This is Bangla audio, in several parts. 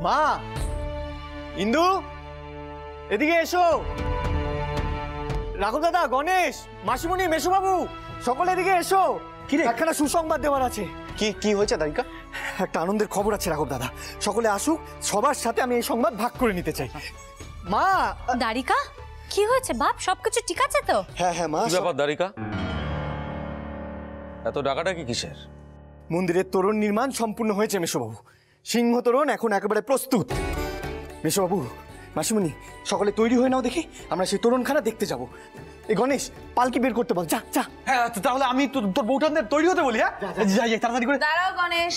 মা, ইন্দু, এদিকে এসো। রাঘব দাদা, গণেশ, মাসিমণি, মেসোবাবু, সকলে এদিকে এসো। কি রে? একখানা সুসংবাদ দেওয়ার আছে। কি কি হয়েছে দারিকা? একটা আনন্দের খবর আছে রাঘব দাদা, সকলে আসুক, সবার সাথে আমি এই সংবাদ ভাগ করে নিতে চাই। মা। দারিকা, কি হয়েছে বাপ? সবকিছু ঠিক আছে তো? হ্যাঁ হ্যাঁ মা। কি ব্যাপার দারিকা, এত ডাকাডাকি কিসের? মন্দিরের তোরণ নির্মাণ সম্পূর্ণ হয়েছে মেসোবাবু। সিংহ তোরণ এখন একেবারে প্রস্তুত। মেসোবাবু, মাসিমণি, সকলে তৈরি হয়ে নাও দেখি, আমরা সেই তোরণখানা দেখতে যাব। এই গণেশ, পালকি বের করতে বল, যা যা। হ্যাঁ, তাহলে আমি তোর বউঠানদের তৈরি হতে বলি। হ্যাঁ, যাই তাড়াতাড়ি করে। দাঁড়াও গণেশ,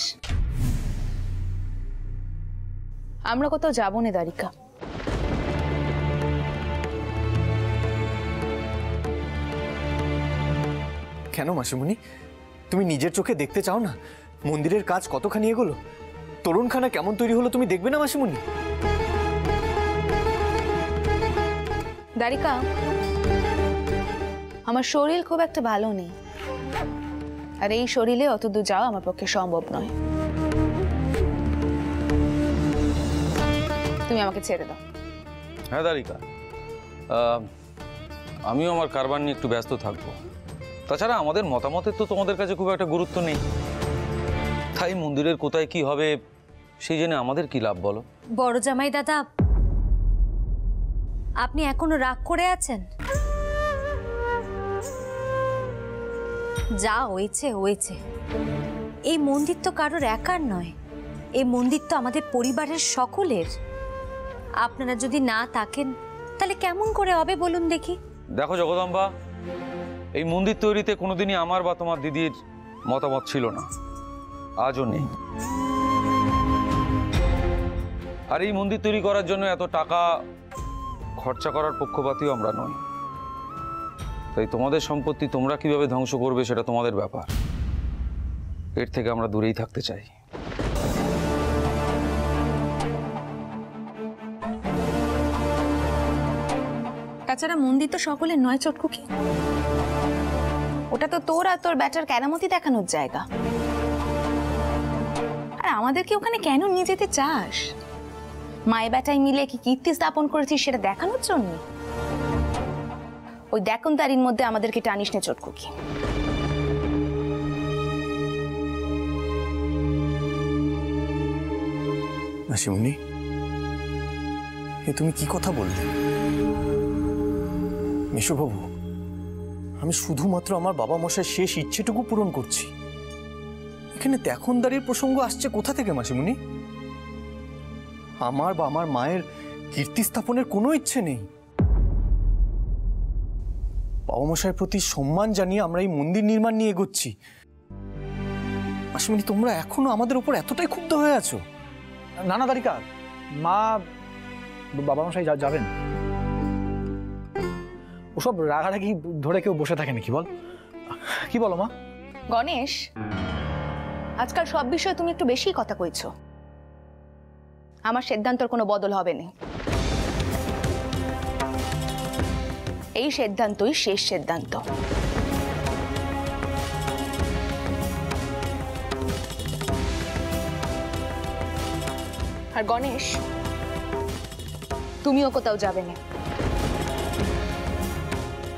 আমরা কোথাও যাবো না দারিকা। কেন মাসিমণি, তুমি নিজের চোখে দেখতে চাও না মন্দিরের কাজ কতখানি এগোলো? তোরণখানা কেমন তৈরি হলো তুমি দেখবে না মাসিমণি? দারিকা, আমার শরীর খুব একটা ভালো নেই, আর এই শরীরে অত দূর যাওয়া আমার পক্ষে সম্ভব নয়। তুমি আমাকে ছেড়ে দাও। হ্যাঁ দারিকা, আমিও আমার কারবার নিয়ে একটু ব্যস্ত থাকবো। তাছাড়া আমাদের মতামতের তো তোমাদের কাছে খুব একটা গুরুত্ব নেই, তাই মন্দিরের কোথায় কি হবে সেই জেনে আমাদের কি লাভ বলো? বড় জামাই দাদা, আপনি এখনো রাগ করে আছেন? যা হয়েছে হয়েছে। এই মন্দির তো কারোর একার নয়, এই মন্দির তো আমাদের পরিবারের সকলের। আপনারা যদি না থাকেন তাহলে কেমন করে হবে বলুন দেখি? দেখো জগদম্বা, এই মন্দির তৈরিতে কোনোদিনই আমার বা তোমার দিদির মতামত ছিল না, আজও নেই। আর এই মন্দির তৈরি করার জন্য এত টাকা খরচা করার পক্ষপাতীও আমরা নই। তাই তোমাদের সম্পত্তি তোমরা কিভাবে ধ্বংস করবে সেটা তোমাদের ব্যাপার, এর থেকে আমরা দূরেই থাকতে চাই। তাছাড়া মন্দির তো সকলের নয় চটকুকি, ওটা তো তোর আর তোর ব্যাটার কেরামতি দেখানোর জায়গা। আর আমাদেরকে ওখানে কেন নিয়ে যেতে চাস? মায়ে ব্যাটাই মিলে কি কীর্তি স্থাপন করেছিস সেটা দেখানোর জন্য? ওই দেখনদারির মধ্যে আমাদেরকে টানিস নে চটকুকি। মাসিমণি, এ তুমি কি কথা বললে? মেসোবাবু, আমি শুধুমাত্র আমার বাবা মশাইয়ের শেষ ইচ্ছেটুকু পূরণ করছি। এখানে দেখনদারির প্রসঙ্গ আসছে কোথা থেকে মাসিমণি? আমার বা আমার মায়ের কীর্তি স্থাপনের কোনো ইচ্ছে নেই। বাবা মশাইয়ের প্রতি সম্মান জানিয়ে আমরা এই মন্দির নির্মাণ নিয়ে এগোচ্ছি। মাসিমণি, তোমরা এখনো আমাদের উপর এতটাই ক্ষুব্ধ হয়ে আছো? নানা দারিকা, মা বাবা মশাই যাবেন, ওসব রাগারাগি ধরে কেউ বসে থাকে নাকি বল? কি বলো মা? গণেশ, আজকাল সব বিষয়ে তুমি একটু বেশি কথা কইছো। আমার সিদ্ধান্তর কোনো বদল হবে না। এই সিদ্ধান্তই শেষ সিদ্ধান্ত। আর গণেশ, তুমিও কোথাও যাবে না।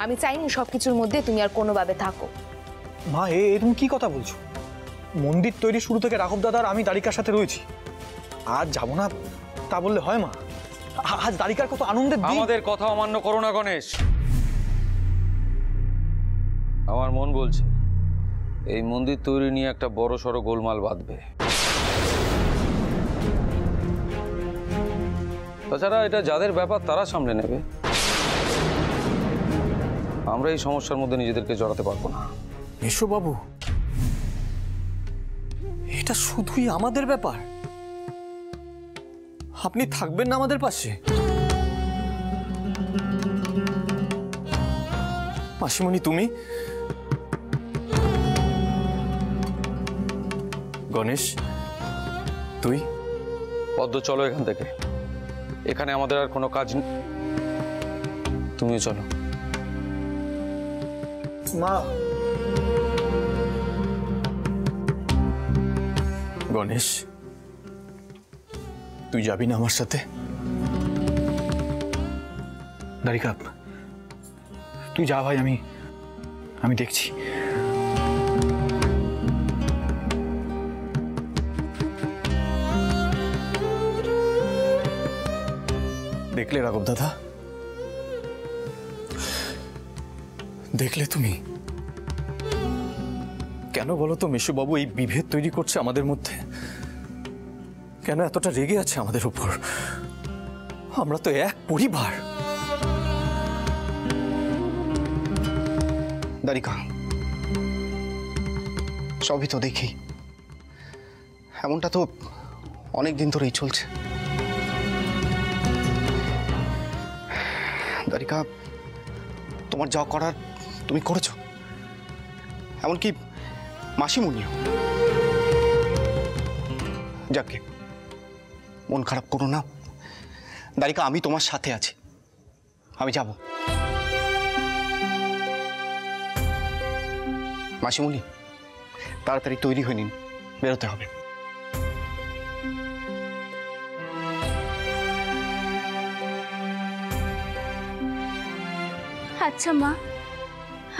আমি চাইনি সবকিছুর মধ্যে তুমি আর কোনোভাবে থাকো। মা, এ তুমি কি কথা বলছো? মন্দির তৈরি শুরু থেকে রাঘব দাদা আর আমি দারিকার সাথে রয়েছি। আজ যাবো না তা বললে হয় মা? আজ দারিকার কত আনন্দের দিন। আমাদের কথা অমান্য করো না গণেশ। আমার মন বলছে এই মন্দির তৈরি নিয়ে একটা বড় সড়ো গোলমাল বাঁধবে। তাছাড়া এটা যাদের ব্যাপার তারা সামলে নেবে, আমরা এই সমস্যার মধ্যে নিজেদেরকে জড়াতে পারবো না। মেসোবাবু, এটা শুধুই আমাদের ব্যাপার, আপনি থাকবেন না আমাদের পাশে? মাসিমণি, তুমি? গণেশ, তুই? পদ্ম, চলো এখান থেকে, এখানে আমাদের আর কোনো কাজ নেই, তুমিও চলো। মা। গণেশ, তুই যাবি না আমার সাথে? দারিকা, তুই যা ভাই, আমি দেখছি। দেখলে রাঘব দাদা, দেখলে তুমি? কেন বলো তো মেশুবাবু এই বিভেদ তৈরি করছে আমাদের মধ্যে? কেন এতটা রেগে আছে আমাদের উপর? আমরা তো এক পরিবার। দারিকা, সবই তো দেখি, এমনটা তো অনেক দিন ধরেই চলছে। দারিকা, তোমার যা করার তুমি করেছো, এমনকি মাসিমুনিও। যাকে মন খারাপ করো না দারিকা, আমি তোমার সাথে আছি, আমি যাব। মাসিমুনি, তাড়াতাড়ি তৈরি হয়ে নিন, বেরোতে হবে। আচ্ছা মা,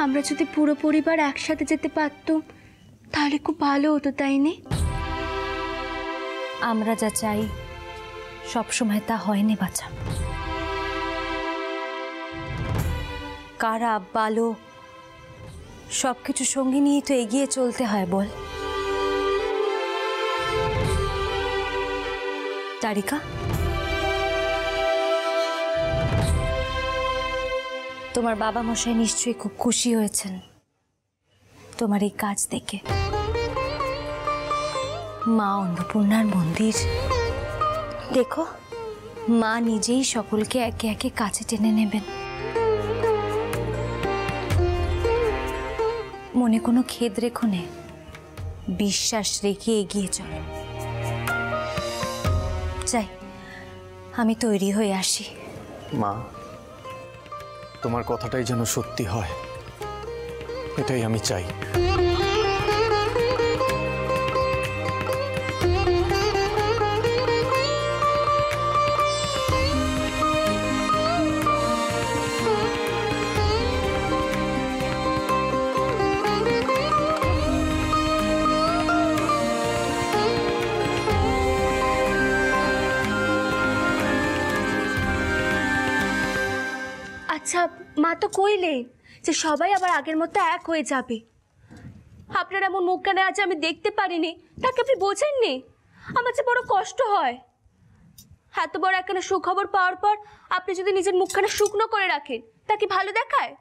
আমরা যদি পুরো পরিবার একসাথে যেতে পারতাম তাহলে খুব ভালো হতো, তাই না? আমরা যা চাই সবসময় তা হয়নি বাচ্চা। খারাপ ভালো সবকিছু সঙ্গে নিয়ে তো এগিয়ে চলতে হয় বল। তারিকা, তোমার বাবা মশাই নিশ্চয়ই খুব খুশি হয়েছেন তোমার এই কাজ দেখে। মা অন্নপূর্ণার মন্দির দেখো, মা নিজেই সকলকে একে একে কাছে টেনে নেবেন। মনে কোনো খেদ রেখো নে, বিশ্বাস রেখে এগিয়ে চলো। যাই, আমি তৈরি হয়ে আসি। মা, তোমার কথাটাই যেন সত্যি হয়, এটাই আমি চাই। আচ্ছা মা, তো কইলেন যে সবাই আবার আগের মতো এক হয়ে যাবে। আপনার এমন মুখ কেন আছে আমি দেখতে পারিনি, তাকে আপনি বোঝেননি? আমার যে বড় কষ্ট হয়। এত বড় একখানা সুখবর পাওয়ার পর আপনি যদি নিজের মুখখানা শুকনো করে রাখেন, তা কি ভালো দেখায়?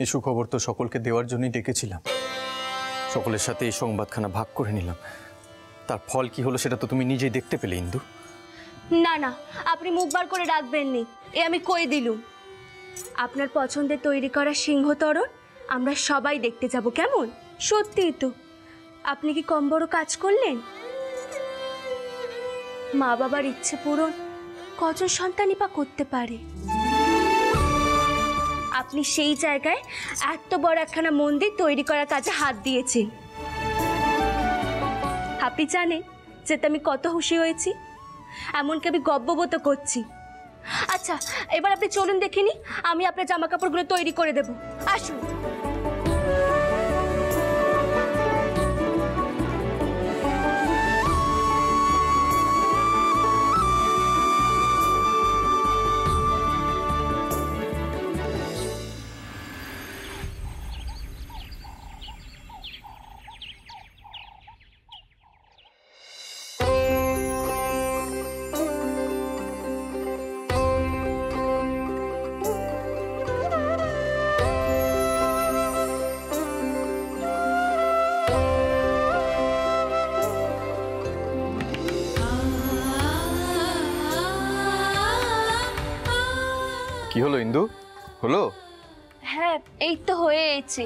এই সুখবর তো সকলকে দেওয়ার জন্যই ডেকেছিলাম, সকলের সাথে এই সংবাদখানা ভাগ করে নিলাম। তার ফল কি হলো সেটা তো তুমি নিজেই দেখতে পেলে ইন্দু। না না, আপনি মুখ বার করে রাখবেননি, এ আমি কই দিলুম। আপনার পছন্দের তৈরি করা সিংহতরণ আমরা সবাই দেখতে যাব, কেমন? সত্যিই তো, আপনি কি কম বড় কাজ করলেন? মা বাবার ইচ্ছে পূরণ কজন সন্তানই বা করতে পারে। আপনি সেই জায়গায় এত বড় একখানা মন্দির তৈরি করার কাজে হাত দিয়েছেন। আপনি জানেন যেতে আমি কত খুশি হয়েছি, এমনকি আমি গর্ববোধ করছি। আচ্ছা, এবার আপনি চলুন দেখিনি, আমি আপনার জামা কাপড়গুলো তৈরি করে দেব। আসুন। কি হলো ইন্দু, হলো? হ্যাঁ, এই তো হয়েছে।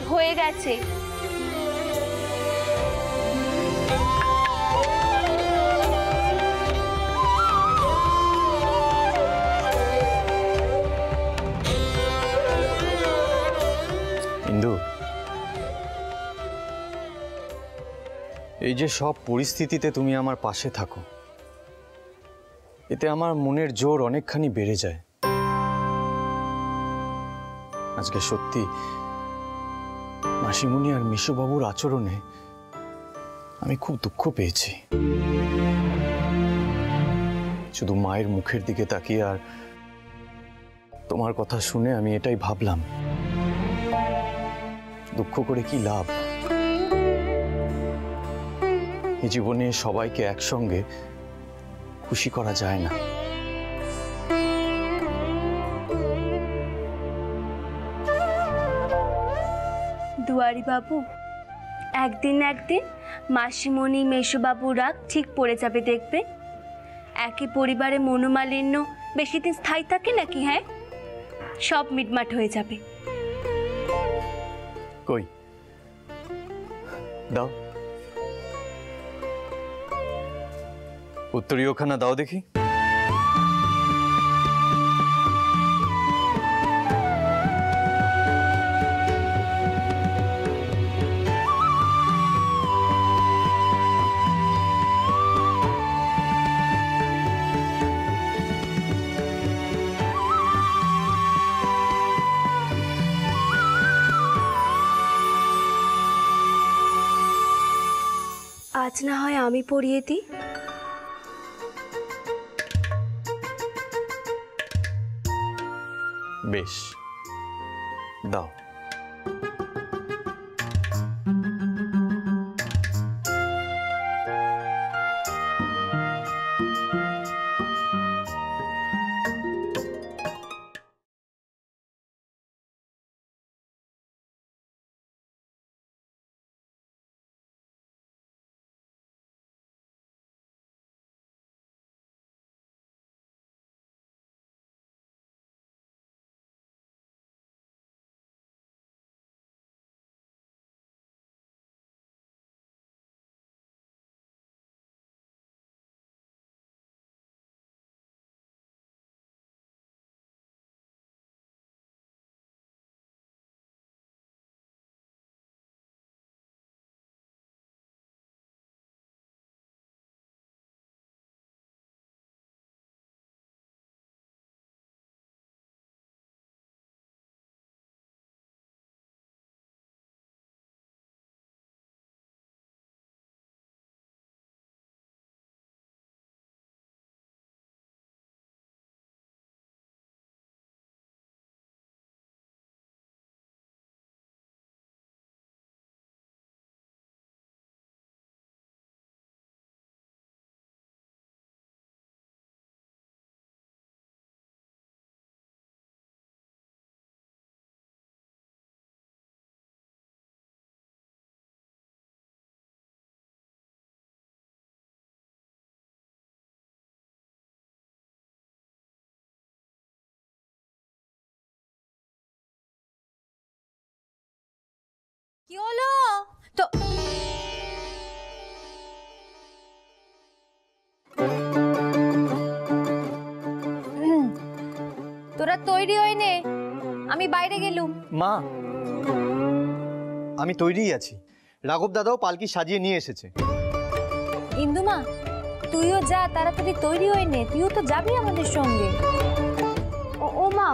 হয়ে গেছে। এই যে সব পরিস্থিতিতে তুমি আমার পাশে থাকো, এতে আমার মনের জোর অনেকখানি বেড়ে যায়। আজকে সত্যি মাসিমণি আর মিশুবাবুর আচরণে আমি খুব দুঃখ পেয়েছি। শুধু মায়ের মুখের দিকে তাকিয়ে আর তোমার কথা শুনে আমি এটাই ভাবলাম, দুঃখ করে কি লাভ? এই জীবনে সবাইকে একসঙ্গে খুশি করা যায় না। দুয়ারি বাবু, একদিন না একদিন মাসিমণি মেশুবাবুর রাগ ঠিক পড়ে যাবে, দেখবে। একই পরিবারে মনোমালিন্য বেশি দিন স্থায়ী থাকে নাকি? হ্যাঁ, সব মিটমাট হয়ে যাবে। কই দাও উত্তরীয়খানা, দাও দেখি। আজ না হয় আমি পড়িয়ে দিই। বেশ, দাও। কি হলো তো? তোরা তৈরি হই নে, আমি বাইরে গেলুম। মা, আমি তৈরিই আছি। রাঘব দাদাও পালকি সাজিয়ে নিয়ে এসেছে। ইন্দুমা, তুইও যা, তাড়াতাড়ি তৈরি হই নে, তুইও তো যাবি আমাদের সঙ্গে। ও মা,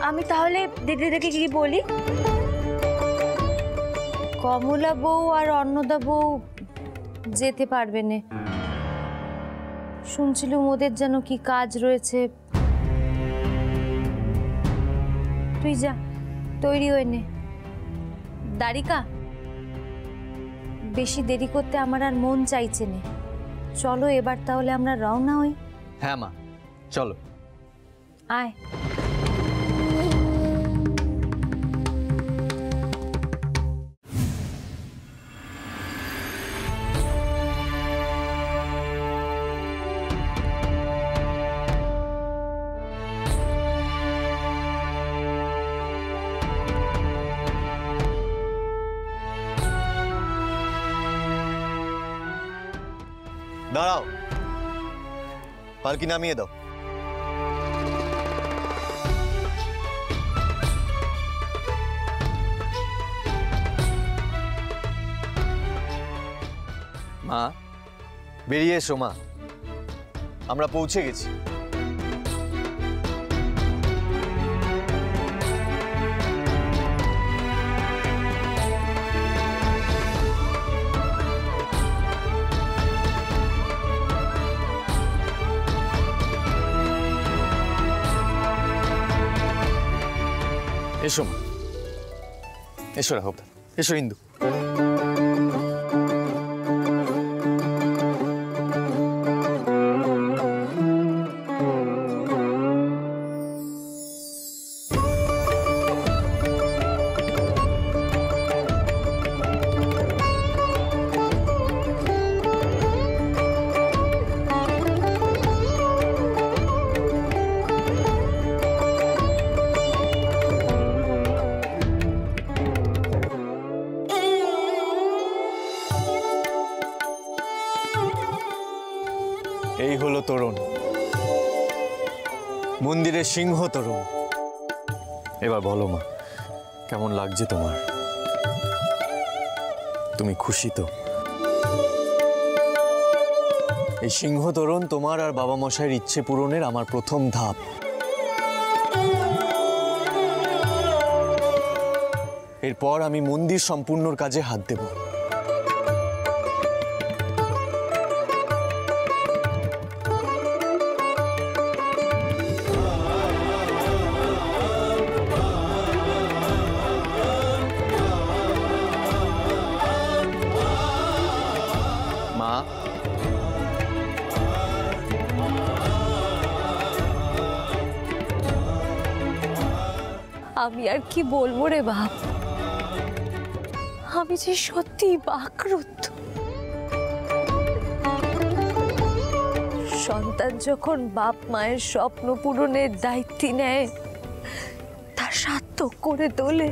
আমি তাহলে দিদিদেরকে কি বলি? কমলা বউ আর অন্নদা বউ যেতে পারবে না, শুনছিলুম ওদের যেন কি কাজ রয়েছে। তুই যা, তৈরি হয়ে নে। দারিকা, বেশি দেরি করতে আমার আর মন চাইছে না, চলো এবার তাহলে আমরা রওনা হই। হ্যাঁ মা, চলো। আয়। দাঁড়াও, পালকি নামিয়ে দাও। মা বেরিয়ে এসো মা, আমরা পৌঁছে গেছি। এসো মা, এসো রাঘব, এসো ইন্দু। এই হলো তরুণ, মন্দিরের সিংহ তরুণ। এবার বলো মা, কেমন লাগছে তোমার? তুমি খুশি তো? এই সিংহ তরুণ তোমার আর বাবা মশাইয়ের ইচ্ছে পূরণের আমার প্রথম ধাপ। এরপর আমি মন্দির সম্পূর্ণর কাজে হাত দেব। মা, আমি আর কি বলবো রে বাপ, আমি যে সত্যি বাকরুদ্ধ। সন্তান যখন বাপ মায়ের স্বপ্ন পূরণের দায়িত্ব নেয়, তা সার্থক করে তোলে,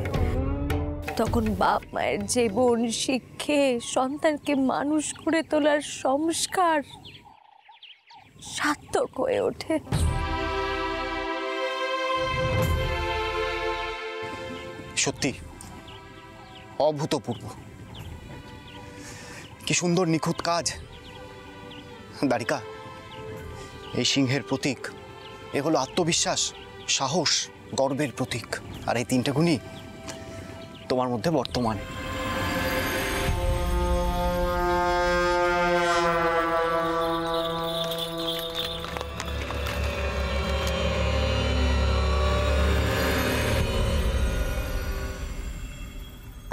তখন বাপ মায়ের জীবন শিক্ষে সন্তানকে মানুষ করে তোলার সংস্কার সার্থক হয়ে ওঠে। সত্যি অভূতপূর্ব, কি সুন্দর নিখুঁত কাজ। দ্বারিকা, এই সিংহের প্রতীক, এগুলো আত্মবিশ্বাস, সাহস, গর্বের প্রতীক। আর এই তিনটে গুণই তোমার মধ্যে বর্তমান।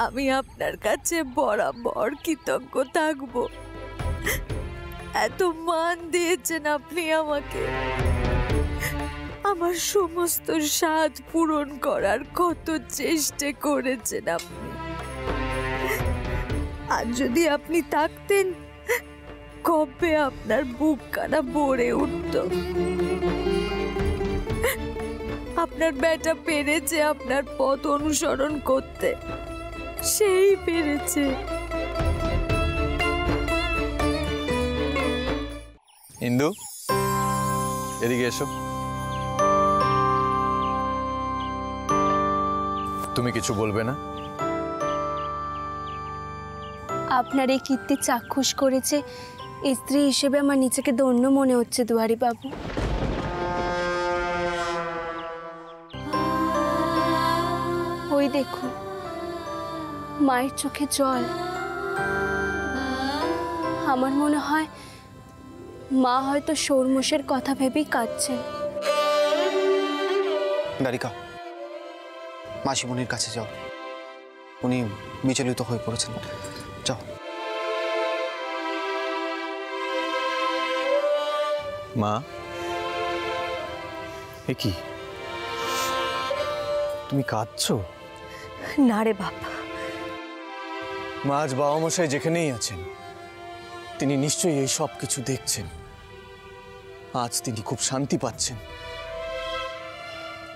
আমি আপনার কাছে বরাবর কৃতজ্ঞ থাকব। এত মান দিয়েছেন আপনি আমাকে, আমার সমস্ত স্বাদ পূরণ করার কত চেষ্টা করেছেন আপনি। আর যদি আপনি থাকতেন, কবে আপনার বুক কানা ভরে উঠত। আপনার বেটা পেরেছে আপনার পথ অনুসরণ করতে, সেই পেরেছে। ইন্দু, এদিকে এসো। তুমি কিছু বলবে না? আপনার এই কীর্তি চাক্ষুষ করেছে স্ত্রী হিসেবে আমার নিজেকে ধন্য মনে হচ্ছে দুয়ারি বাবু। ওই দেখুন, মায়ের চোখে জল। আমার মনে হয় মা হয়তো সৌরমোষের কথা ভেবেই কাঁদছেন। দ্বারিকা, মাসিমণির কাছে যাও, উনি বিচলিত হয়ে পড়েছেন। যাও। মা, এ কি, তুমি কাঁদছো? না রে বাবা, মা, আজ বাবা মশাই যেখানেই আছেন, তিনি নিশ্চয়ই এই সব কিছু দেখছেন। আজ তিনি খুব শান্তি পাচ্ছেন।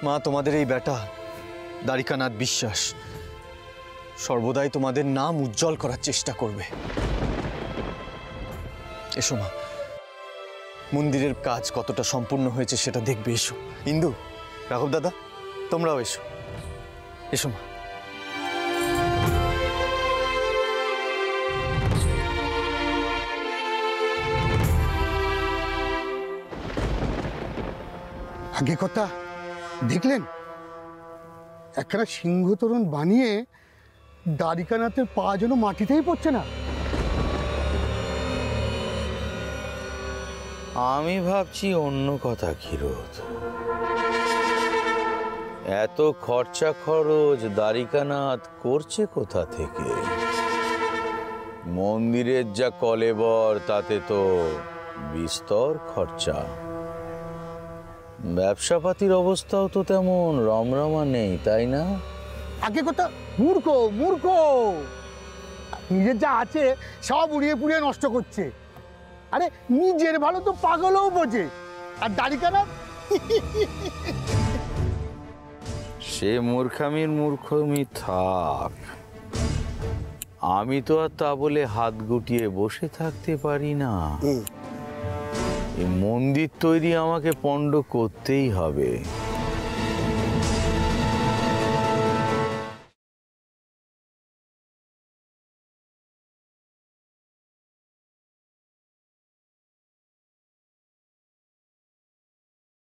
মা, তোমাদের এই বেটা দ্বারিকানাথ বিশ্বাস সর্বদাই তোমাদের নাম উজ্জ্বল করার চেষ্টা করবে। এসো মা, মন্দিরের কাজ কতটা সম্পূর্ণ হয়েছে সেটা দেখবে। এসো ইন্দু, রাঘব দাদা, তোমরাও এসো। এসো মা। আগে কথা দেখলেন, একখানা সিংহ তোরণ বানিয়ে দ্বারিকানাথের পা যেন মাটিতেই পড়ছে না। আমি ভাবছি অন্য কথা, ক্ষীরোদ। এত খরচা খরচ দ্বারিকানাথ করছে কোথা থেকে? মন্দিরের যা কলেবর তাতে তো বিস্তর খরচা। ব্যবসাপাতির অবস্থাও তো তেমন রমরমা নেই, তাই না? আগে কথা মূর্খ মূর্খ, নিজের যা আছে সব উড়িয়ে পুড়িয়ে নষ্ট করছে। আরে নিজের ভালো তো পাগলও বোঝে, আর দ্বারিকানাথ সে মূর্খামির মূর্খমি থাক, আমি তো আর তা বলে হাত গুটিয়ে বসে থাকতে পারি না। এই মন্দির তৈরি আমাকে পণ্ড করতেই হবে।